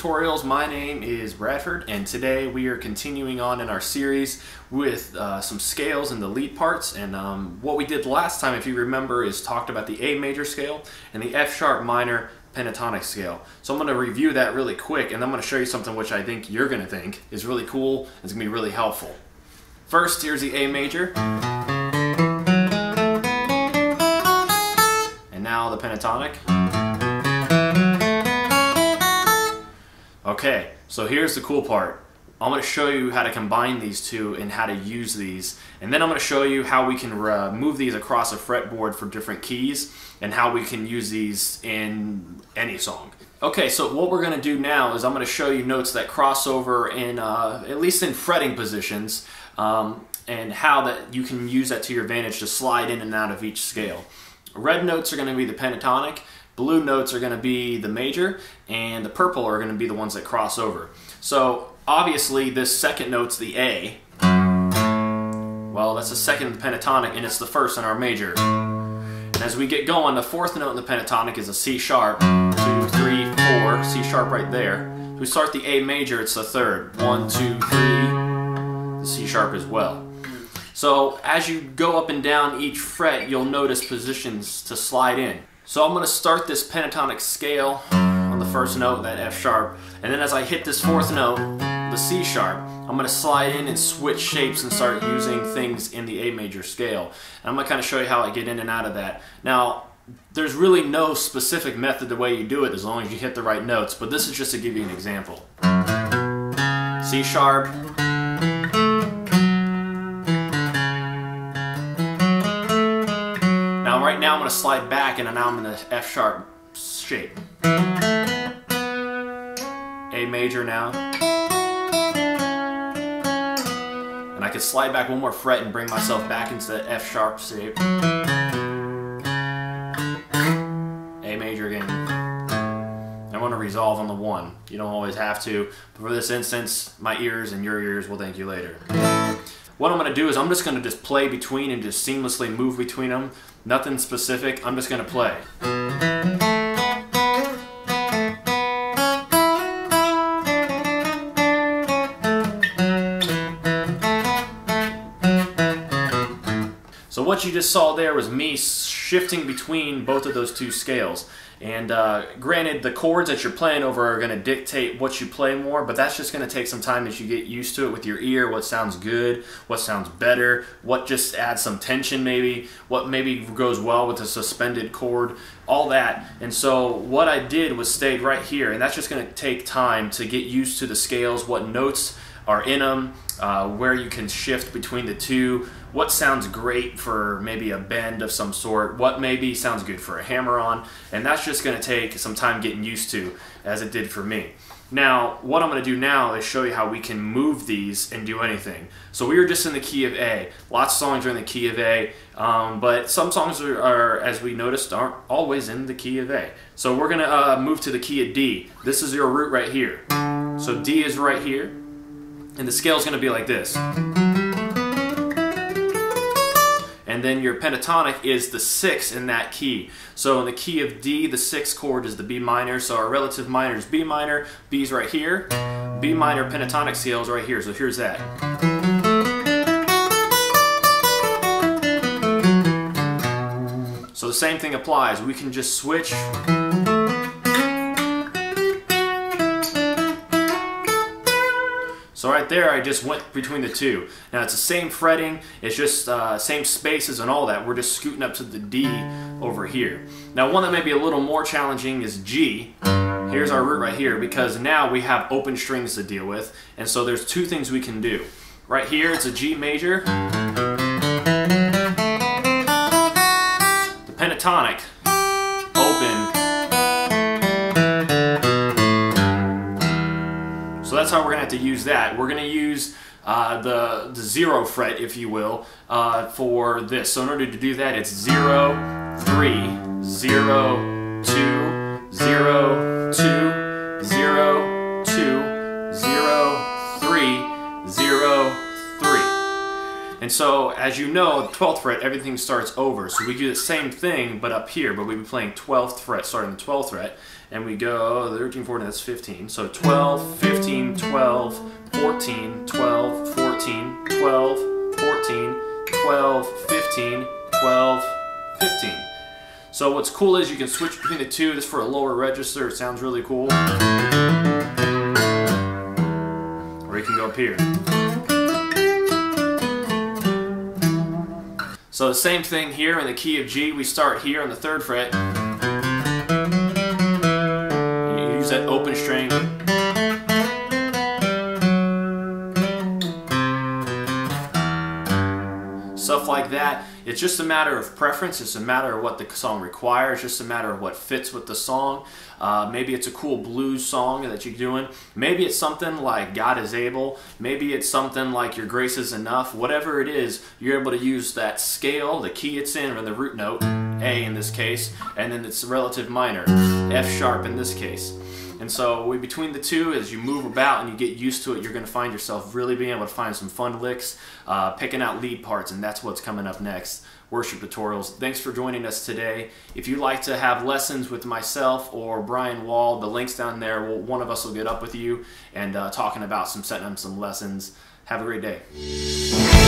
Tutorials. My name is Bradford, and today we are continuing on in our series with some scales and the lead parts. And what we did last time, if you remember, is talked about the A major scale and the F sharp minor pentatonic scale. So I'm going to review that really quick, and I'm going to show you something which I think you're going to think is really cool and it's going to be really helpful. First, here's the A major. And now the pentatonic. Okay, so here's the cool part. I'm going to show you how to combine these two and how to use these. And then I'm going to show you how we can move these across a fretboard for different keys and how we can use these in any song. Okay, so what we're going to do now is I'm going to show you notes that cross over in, at least in fretting positions, and how that you can use that to your advantage to slide in and out of each scale. Red notes are going to be the pentatonic. Blue notes are going to be the major, and the purple are going to be the ones that cross over. So obviously this second note's the A. Well, that's the second in the pentatonic, and it's the first in our major. And as we get going, the fourth note in the pentatonic is a C sharp. 2, 3, 4, C sharp right there. If we start the A major, it's the third. 1, 2, 3, the C sharp as well. So as you go up and down each fret, you'll notice positions to slide in. So I'm going to start this pentatonic scale on the first note, that F sharp, and then as I hit this fourth note, the C sharp, I'm going to slide in and switch shapes and start using things in the A major scale. And I'm going to kind of show you how I get in and out of that. Now, there's really no specific method the way you do it as long as you hit the right notes, but this is just to give you an example. C sharp, right now I'm going to slide back, and now I'm in the F sharp shape. A major now. And I can slide back one more fret and bring myself back into the F sharp shape. A major again. I want to resolve on the 1. You don't always have to, but for this instance, my ears and your ears will thank you later. What I'm going to do is I'm just going to play between and just seamlessly move between them. Nothing specific, I'm just going to play. So what you just saw there was me shifting between both of those two scales. And granted, the chords that you're playing over are going to dictate what you play more, but that's just going to take some time as you get used to it with your ear, what sounds good, what sounds better, what just adds some tension maybe, what maybe goes well with a suspended chord, all that. And so what I did was stayed right here, and that's just going to take time to get used to the scales, what notes are in them, where you can shift between the two, what sounds great for maybe a bend of some sort, what maybe sounds good for a hammer-on, and that's just going to take some time getting used to, as it did for me. Now, what I'm going to do now is show you how we can move these and do anything. So we were just in the key of A. Lots of songs are in the key of A, but some songs are, as we noticed, aren't always in the key of A. So we're going to move to the key of D. This is your root right here. So D is right here, and the scale is going to be like this. And then your pentatonic is the 6 in that key. So in the key of D, the 6th chord is the B minor. So our relative minor is B minor. B's right here. B minor pentatonic scale is right here. So here's that. So the same thing applies. We can just switch. So right there, I just went between the two. Now it's the same fretting, it's just same spaces and all that. We're just scooting up to the D over here. Now one that may be a little more challenging is G. Here's our root right here, because now we have open strings to deal with. And so there's two things we can do. Right here, it's a G major. The pentatonic, open. So that's how we're going to have to use that. We're going to use the 0 fret, if you will, for this. So in order to do that, it's 0, 3, 0, 2, 0, 2, 0, 2, 0, 3, 0, 3. And so, as you know, 12th fret, everything starts over. So we do the same thing, but up here, but we'd be playing 12th fret, starting the 12th fret, and we go 13, 14, that's 15. So 12, 15, 12, 14, 12, 14, 12, 14, 12, 15, 12, 15. So what's cool is you can switch between the two. This for a lower register, it sounds really cool. Or you can go up here. So the same thing here in the key of G. We start here on the 3rd fret. You use that open string. Stuff like that. It's just a matter of preference. It's a matter of what the song requires. It's just a matter of what fits with the song. Maybe it's a cool blues song that you're doing. Maybe it's something like God is Able. Maybe it's something like Your Grace is Enough. Whatever it is, you're able to use that scale, the key it's in, or the root note, A in this case, and then it's relative minor, F sharp in this case. And so between the two, as you move about and you get used to it, you're going to find yourself really being able to find some fun licks, picking out lead parts, and that's what's coming up next. Worship tutorials. Thanks for joining us today. If you'd like to have lessons with myself or Brian Wall, the link's down there. One of us will get up with you and talking about setting up some lessons. Have a great day.